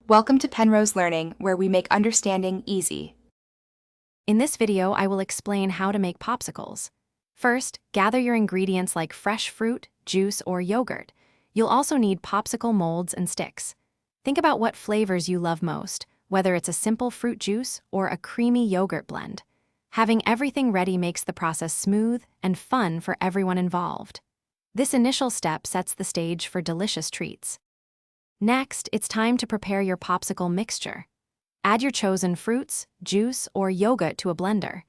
Welcome to Penrose Learning, where we make understanding easy. In this video, I will explain how to make popsicles. First, gather your ingredients like fresh fruit, juice, or yogurt. You'll also need popsicle molds and sticks. Think about what flavors you love most, whether it's a simple fruit juice or a creamy yogurt blend. Having everything ready makes the process smooth and fun for everyone involved. This initial step sets the stage for delicious treats. Next, it's time to prepare your popsicle mixture. Add your chosen fruits, juice, or yogurt to a blender.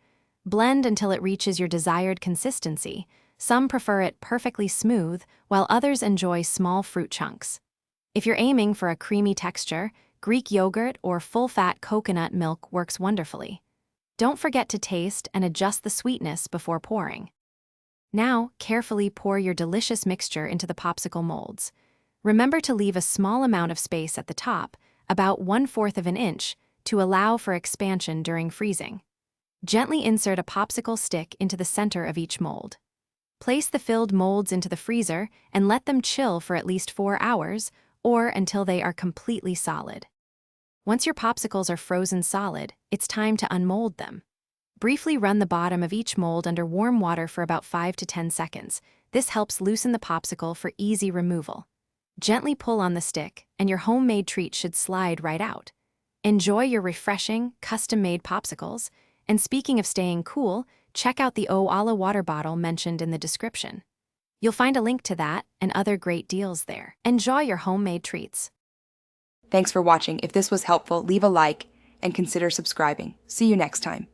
Blend until it reaches your desired consistency. Some prefer it perfectly smooth, while others enjoy small fruit chunks. If you're aiming for a creamy texture, Greek yogurt or full-fat coconut milk works wonderfully. Don't forget to taste and adjust the sweetness before pouring. Now, carefully pour your delicious mixture into the popsicle molds. Remember to leave a small amount of space at the top, about 1/4 of an inch, to allow for expansion during freezing. Gently insert a popsicle stick into the center of each mold. Place the filled molds into the freezer and let them chill for at least 4 hours, or until they are completely solid. Once your popsicles are frozen solid, it's time to unmold them. Briefly run the bottom of each mold under warm water for about 5 to 10 seconds. This helps loosen the popsicle for easy removal. Gently pull on the stick, and your homemade treat should slide right out. Enjoy your refreshing, custom-made popsicles. And speaking of staying cool, check out the Oala water bottle mentioned in the description. You'll find a link to that and other great deals there. Enjoy your homemade treats. Thanks for watching. If this was helpful, leave a like and consider subscribing. See you next time.